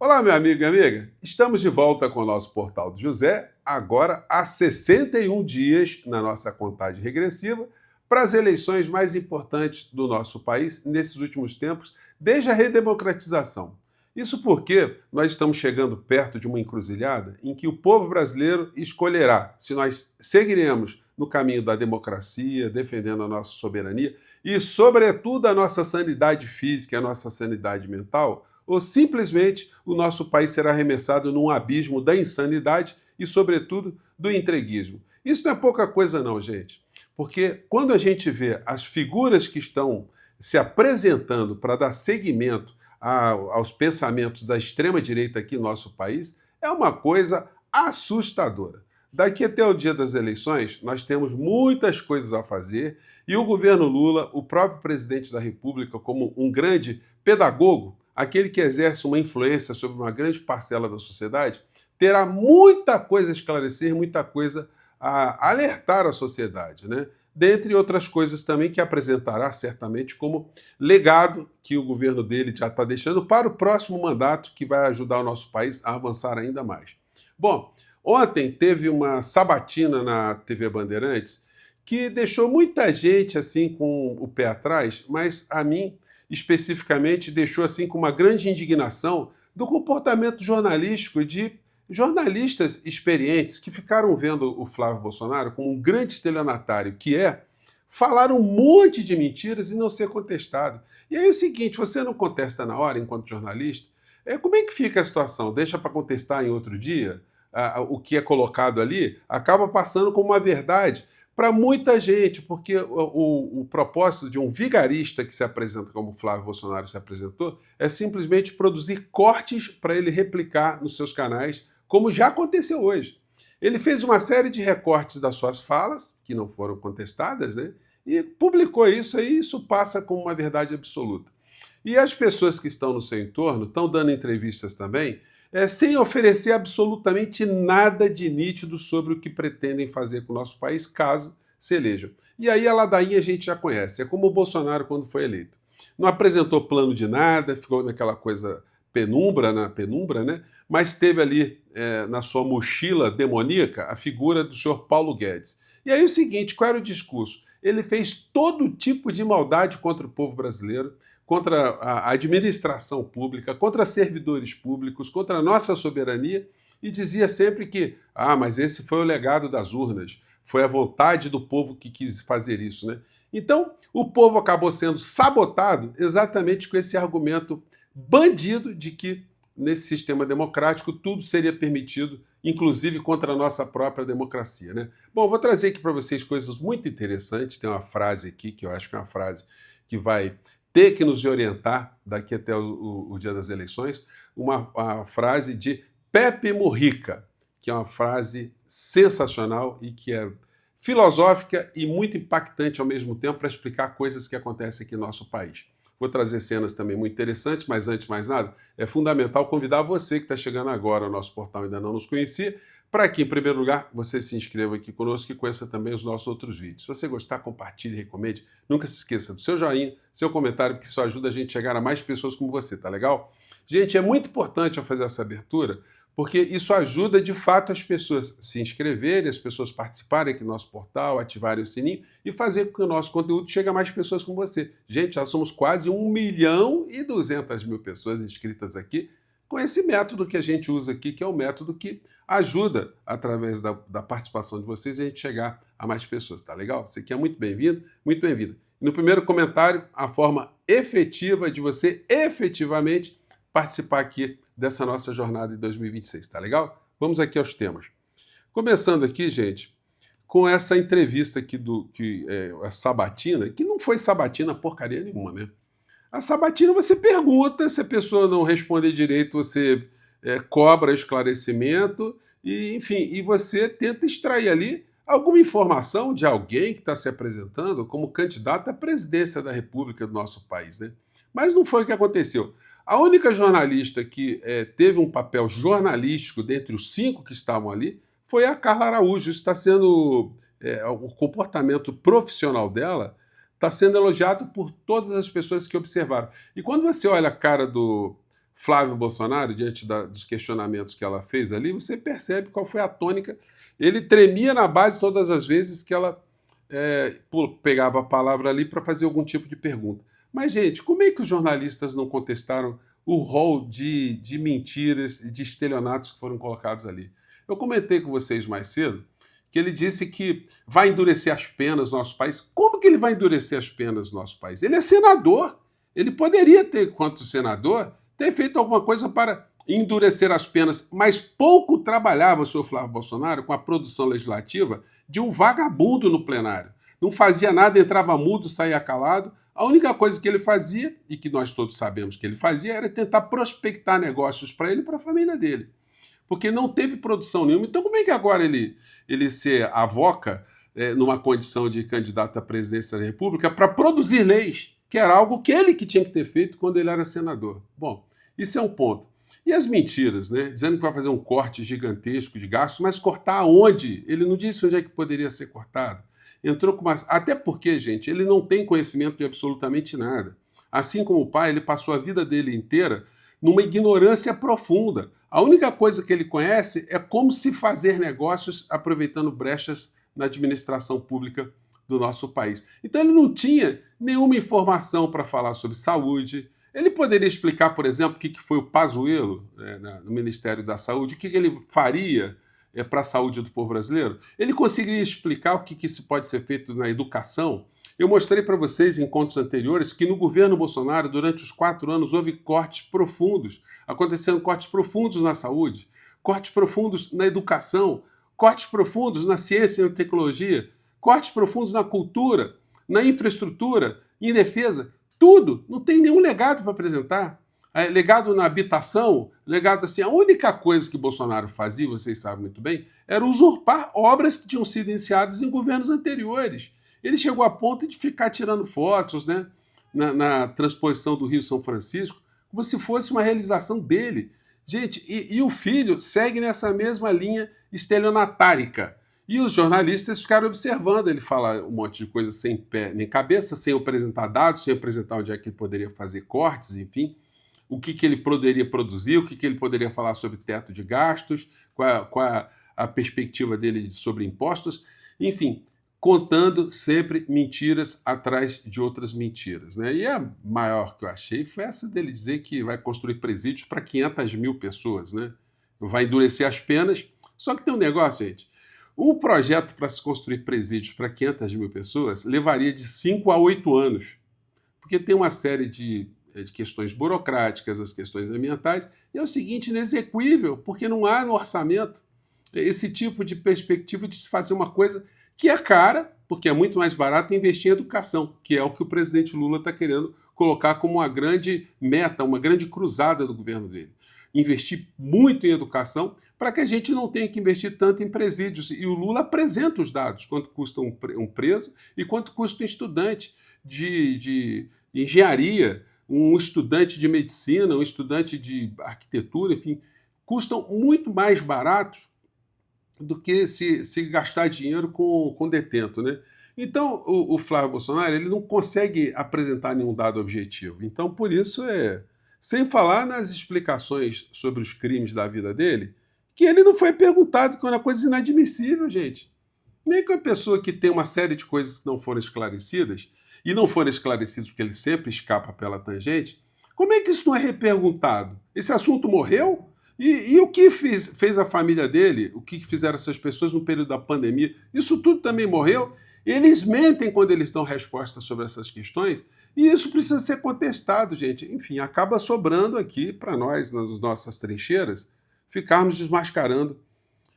Olá, meu amigo e amiga. Estamos de volta com o nosso Portal do José, agora há 61 dias na nossa contagem regressiva para as eleições mais importantes do nosso país nesses últimos tempos, desde a redemocratização. Isso porque nós estamos chegando perto de uma encruzilhada em que o povo brasileiro escolherá se nós seguiremos no caminho da democracia, defendendo a nossa soberania e, sobretudo, a nossa sanidade física e a nossa sanidade mental, ou simplesmente o nosso país será arremessado num abismo da insanidade e, sobretudo, do entreguismo. Isso não é pouca coisa não, gente, porque quando a gente vê as figuras que estão se apresentando para dar seguimento aos pensamentos da extrema-direita aqui no nosso país, é uma coisa assustadora. Daqui até o dia das eleições, nós temos muitas coisas a fazer e o governo Lula, o próprio presidente da República, como um grande pedagogo, aquele que exerce uma influência sobre uma grande parcela da sociedade, terá muita coisa a esclarecer, muita coisa a alertar a sociedade, né? Dentre outras coisas também que apresentará certamente como legado que o governo dele já está deixando para o próximo mandato, que vai ajudar o nosso país a avançar ainda mais. Bom, ontem teve uma sabatina na TV Bandeirantes que deixou muita gente assim com o pé atrás, mas a mim especificamente deixou assim com uma grande indignação do comportamento jornalístico de jornalistas experientes que ficaram vendo o Flávio Bolsonaro como um grande estelionatário que é, falar um monte de mentiras e não ser contestado. E aí é o seguinte, você não contesta na hora enquanto jornalista, como é que fica a situação? Deixa para contestar em outro dia? O que é colocado ali acaba passando como uma verdade para muita gente, porque o propósito de um vigarista que se apresenta como Flávio Bolsonaro se apresentou é simplesmente produzir cortes para ele replicar nos seus canais, como já aconteceu hoje. Ele fez uma série de recortes das suas falas, que não foram contestadas, né? E publicou isso aí, isso passa como uma verdade absoluta. E as pessoas que estão no seu entorno estão dando entrevistas também, sem oferecer absolutamente nada de nítido sobre o que pretendem fazer com o nosso país, caso se elejam. E aí a ladainha a gente já conhece, é como o Bolsonaro quando foi eleito. Não apresentou plano de nada, ficou naquela coisa penumbra, né? Mas teve ali na sua mochila demoníaca a figura do senhor Paulo Guedes. E aí o seguinte, qual era o discurso? Ele fez todo tipo de maldade contra o povo brasileiro, contra a administração pública, contra servidores públicos, contra a nossa soberania, e dizia sempre que, mas esse foi o legado das urnas, foi a vontade do povo que quis fazer isso, né? Então, o povo acabou sendo sabotado exatamente com esse argumento bandido de que, nesse sistema democrático, tudo seria permitido, inclusive contra a nossa própria democracia, né? Bom, vou trazer aqui para vocês coisas muito interessantes. Tem uma frase aqui que eu acho que é uma frase que vai ter que nos orientar daqui até o dia das eleições, uma frase de Pepe Mujica, que é uma frase sensacional e que é filosófica e muito impactante ao mesmo tempo para explicar coisas que acontecem aqui no nosso país. Vou trazer cenas também muito interessantes, mas antes de mais nada, é fundamental convidar você que está chegando agora ao nosso portal e ainda não nos conhecia, para que, em primeiro lugar, você se inscreva aqui conosco e conheça também os nossos outros vídeos. Se você gostar, compartilhe, recomende. Nunca se esqueça do seu joinha, seu comentário, porque isso ajuda a gente a chegar a mais pessoas como você, tá legal? Gente, é muito importante eu fazer essa abertura, porque isso ajuda, de fato, as pessoas se inscreverem, as pessoas participarem aqui do nosso portal, ativarem o sininho e fazer com que o nosso conteúdo chegue a mais pessoas como você. Gente, já somos quase 1.200.000 pessoas inscritas aqui, com esse método que a gente usa aqui, que é o método que ajuda, através da participação de vocês, a gente chegar a mais pessoas, tá legal? Você aqui é muito bem-vindo, muito bem-vinda. No primeiro comentário, a forma efetiva de você efetivamente participar aqui dessa nossa jornada de 2026, tá legal? Vamos aqui aos temas. Começando aqui, gente, com essa entrevista aqui a sabatina, que não foi sabatina porcaria nenhuma, né? A sabatina você pergunta, se a pessoa não responder direito, você cobra esclarecimento, e enfim, e você tenta extrair ali alguma informação de alguém que está se apresentando como candidato à presidência da República do nosso país, né? Mas não foi o que aconteceu. A única jornalista que teve um papel jornalístico dentre os 5 que estavam ali foi a Carla Araújo. Isso está sendo o comportamento profissional dela está sendo elogiado por todas as pessoas que observaram. E quando você olha a cara do Flávio Bolsonaro, diante dos questionamentos que ela fez ali, você percebe qual foi a tônica. Ele tremia na base todas as vezes que ela pegava a palavra ali para fazer algum tipo de pergunta. Mas, gente, como é que os jornalistas não contestaram o rol de mentiras e de estelionatos que foram colocados ali? Eu comentei com vocês mais cedo que ele disse que vai endurecer as penas no nosso país. Como que ele vai endurecer as penas no nosso país? Ele é senador. Ele poderia ter, quanto senador, ter feito alguma coisa para endurecer as penas, mas pouco trabalhava o senhor Flávio Bolsonaro com a produção legislativa de um vagabundo no plenário. Não fazia nada, entrava mudo, saía calado. A única coisa que ele fazia, e que nós todos sabemos que ele fazia, era tentar prospectar negócios para ele e para a família dele. Porque não teve produção nenhuma. Então, como é que agora ele se avoca numa condição de candidato à presidência da República para produzir leis, que era algo que ele que tinha que ter feito quando ele era senador? Bom, isso é um ponto. E as mentiras, né? Dizendo que vai fazer um corte gigantesco de gastos, mas cortar aonde? Ele não disse onde é que poderia ser cortado. Entrou com uma... Até porque, gente, ele não tem conhecimento de absolutamente nada. Assim como o pai, ele passou a vida dele inteira numa ignorância profunda. A única coisa que ele conhece é como se fazer negócios aproveitando brechas na administração pública do nosso país. Então ele não tinha nenhuma informação para falar sobre saúde. Ele poderia explicar, por exemplo, o que foi o Pazuello no Ministério da Saúde, o que ele faria para a saúde do povo brasileiro. Ele conseguiria explicar o que se pode ser feito na educação. Eu mostrei para vocês em encontros anteriores que no governo Bolsonaro, durante os 4 anos, houve cortes profundos, acontecendo cortes profundos na saúde, cortes profundos na educação, cortes profundos na ciência e na tecnologia, cortes profundos na cultura, na infraestrutura, em defesa, tudo. Não tem nenhum legado para apresentar. Legado na habitação, legado assim, a única coisa que Bolsonaro fazia, vocês sabem muito bem, era usurpar obras que tinham sido iniciadas em governos anteriores. Ele chegou a ponto de ficar tirando fotos, né, na transposição do Rio São Francisco, como se fosse uma realização dele. Gente, e o filho segue nessa mesma linha estelionatárica. E os jornalistas ficaram observando ele falar um monte de coisa sem pé nem cabeça, sem apresentar dados, sem apresentar onde é que ele poderia fazer cortes, enfim, o que ele poderia produzir, o que ele poderia falar sobre teto de gastos, qual a perspectiva dele sobre impostos, enfim, contando sempre mentiras atrás de outras mentiras, né? E a maior que eu achei foi essa dele dizer que vai construir presídios para 500 mil pessoas, né? Vai endurecer as penas. Só que tem um negócio, gente. Um projeto para se construir presídios para 500 mil pessoas levaria de 5 a 8 anos, porque tem uma série de questões burocráticas, as questões ambientais, e é o seguinte, inexequível, porque não há no orçamento esse tipo de perspectiva de se fazer uma coisa que é cara, porque é muito mais barato investir em educação, que é o que o presidente Lula está querendo colocar como uma grande meta, uma grande cruzada do governo dele. Investir muito em educação para que a gente não tenha que investir tanto em presídios. E o Lula apresenta os dados, quanto custa um preso e quanto custa um estudante de engenharia, um estudante de medicina, um estudante de arquitetura, enfim, custam muito mais baratos do que se gastar dinheiro com detento, né? Então, o Flávio Bolsonaro ele não consegue apresentar nenhum dado objetivo. Então, por isso, sem falar nas explicações sobre os crimes da vida dele, que ele não foi perguntado, que é uma coisa inadmissível, gente. Nem que uma pessoa que tem uma série de coisas que não foram esclarecidas, e não foram esclarecidas porque ele sempre escapa pela tangente, como é que isso não é reperguntado? Esse assunto morreu? E o que fez a família dele, o que fizeram essas pessoas no período da pandemia, isso tudo também morreu? Eles mentem quando eles dão respostas sobre essas questões, e isso precisa ser contestado, gente. Enfim, acaba sobrando aqui para nós, nas nossas trincheiras, ficarmos desmascarando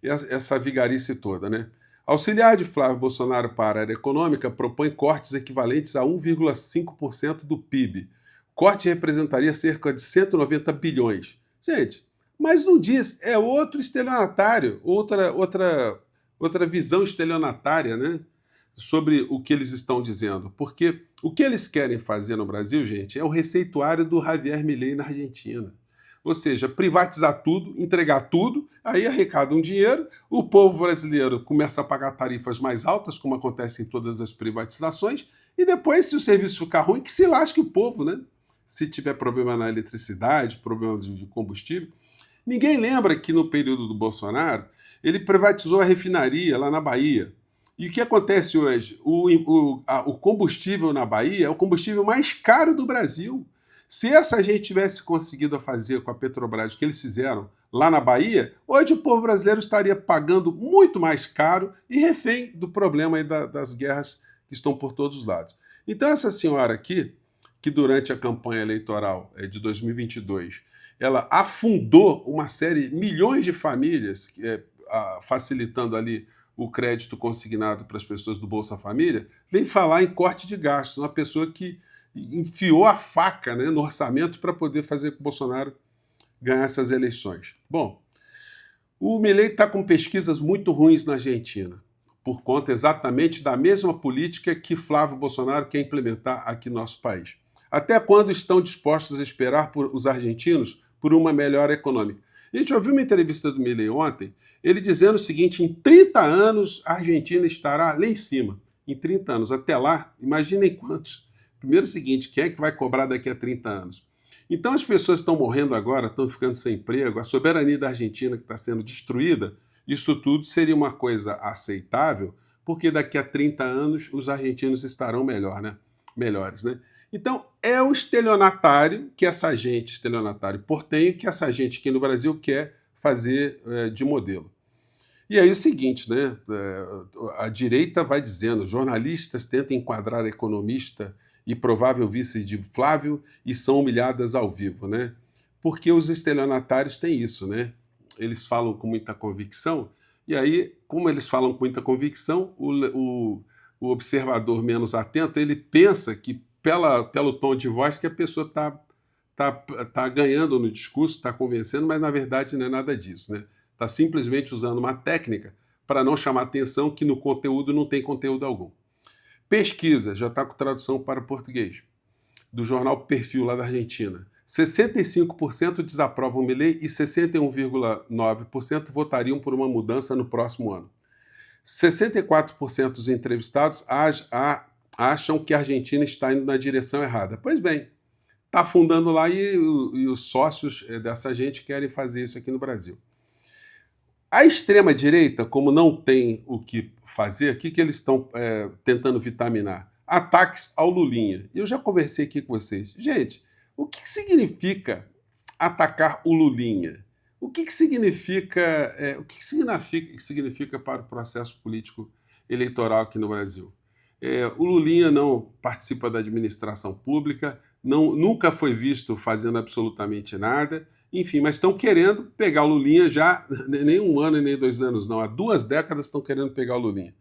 essa vigarice toda, né? Auxiliar de Flávio Bolsonaro para a área econômica propõe cortes equivalentes a 1,5% do PIB. Corte representaria cerca de 190 bilhões. Gente, mas não diz, é outro estelionatário, outra visão estelionatária, né, sobre o que eles estão dizendo. Porque o que eles querem fazer no Brasil, gente, é o receituário do Javier Milei na Argentina. Ou seja, privatizar tudo, entregar tudo, aí arrecada um dinheiro, o povo brasileiro começa a pagar tarifas mais altas, como acontece em todas as privatizações, e depois, se o serviço ficar ruim, que se lasque o povo, né? se tiver problema na eletricidade, problema de combustível. Ninguém lembra que no período do Bolsonaro, ele privatizou a refinaria lá na Bahia. E o que acontece hoje? O combustível na Bahia é o combustível mais caro do Brasil. Se essa gente tivesse conseguido fazer com a Petrobras o que eles fizeram lá na Bahia, hoje o povo brasileiro estaria pagando muito mais caro e refém do problema aí das guerras que estão por todos os lados. Então essa senhora aqui, que durante a campanha eleitoral de 2022, ela afundou uma série, milhões de famílias, facilitando ali o crédito consignado para as pessoas do Bolsa Família, vem falar em corte de gastos, uma pessoa que enfiou a faca, né, no orçamento para poder fazer com que o Bolsonaro ganhar essas eleições. Bom, o Milei está com pesquisas muito ruins na Argentina, por conta exatamente da mesma política que Flávio Bolsonaro quer implementar aqui no nosso país. Até quando estão dispostos a esperar os argentinos por uma melhora econômica? A gente ouviu uma entrevista do Milei ontem, ele dizendo o seguinte: em 30 anos a Argentina estará lá em cima. Em 30 anos. Até lá, imaginem quantos. Primeiro o seguinte, quem é que vai cobrar daqui a 30 anos? Então as pessoas estão morrendo agora, estão ficando sem emprego, a soberania da Argentina que está sendo destruída, isso tudo seria uma coisa aceitável, porque daqui a 30 anos os argentinos estarão melhores, né? Então é o estelionatário que essa gente, estelionatário portenho, que essa gente aqui no Brasil quer fazer de modelo. E aí o seguinte, né? A direita vai dizendo, jornalistas tentam enquadrar economista e provável vice de Flávio e são humilhadas ao vivo, né? Porque os estelionatários têm isso, né? Eles falam com muita convicção, e aí, como eles falam com muita convicção, o observador menos atento, ele pensa que pelo tom de voz que a pessoa tá ganhando no discurso, está convencendo, mas na verdade não é nada disso, né? Está simplesmente usando uma técnica para não chamar atenção que no conteúdo não tem conteúdo algum. Pesquisa, já está com tradução para o português, do jornal Perfil lá da Argentina. 65% desaprovam o Milei e 61,9% votariam por uma mudança no próximo ano. 64% dos entrevistados acham que a Argentina está indo na direção errada. Pois bem, está afundando lá e os sócios dessa gente querem fazer isso aqui no Brasil. A extrema-direita, como não tem o que fazer, o que eles estão tentando vitaminar? Ataques ao Lulinha. Eu já conversei aqui com vocês. Gente, o que significa atacar o Lulinha? O que significa para o processo político eleitoral aqui no Brasil? O Lulinha não participa da administração pública, nunca foi visto fazendo absolutamente nada, enfim, mas estão querendo pegar o Lulinha já, nem 1 ano e nem 2 anos não, há 2 décadas estão querendo pegar o Lulinha.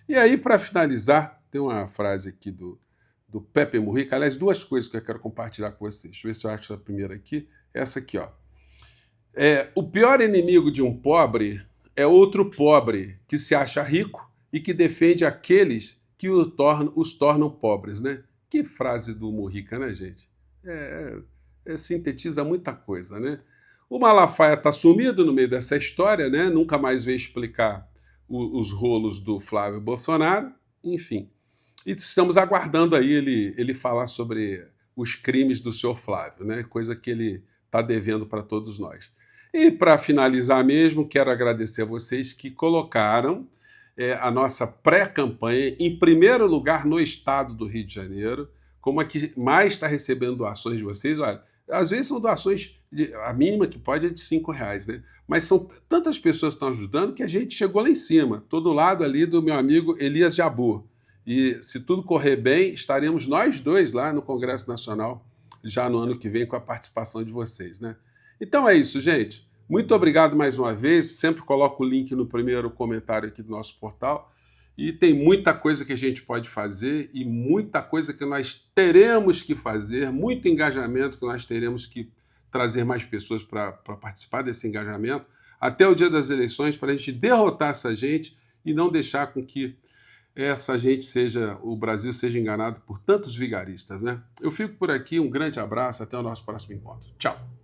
E aí, para finalizar, tem uma frase aqui do Pepe Mujica, aliás, 2 coisas que eu quero compartilhar com vocês. Deixa eu ver se eu acho a primeira aqui. Essa aqui, ó. O pior inimigo de um pobre é outro pobre que se acha rico e que defende aqueles que os tornam pobres, né? Que frase do Mujica, né, gente? Sintetiza muita coisa, né? O Malafaia está sumido no meio dessa história, né? Nunca mais veio explicar os rolos do Flávio Bolsonaro, enfim. E estamos aguardando aí ele falar sobre os crimes do senhor Flávio, né? Coisa que ele está devendo para todos nós. E para finalizar mesmo, quero agradecer a vocês que colocaram a nossa pré-campanha em primeiro lugar no estado do Rio de Janeiro, como a que mais está recebendo doações de vocês. Olha, às vezes são doações, a mínima que pode é de R$5, né? Mas são tantas pessoas que estão ajudando que a gente chegou lá em cima, todo lado ali do meu amigo Elias Jabbour. E se tudo correr bem, estaremos nós 2 lá no Congresso Nacional, já no ano que vem, com a participação de vocês, né? Então é isso, gente. Muito obrigado mais uma vez. Sempre coloco o link no primeiro comentário aqui do nosso portal. E tem muita coisa que a gente pode fazer e muita coisa que nós teremos que fazer, muito engajamento que nós teremos que trazer mais pessoas para participar desse engajamento até o dia das eleições, para a gente derrotar essa gente e não deixar com que o Brasil seja enganado por tantos vigaristas, né? Eu fico por aqui, um grande abraço, até o nosso próximo encontro. Tchau!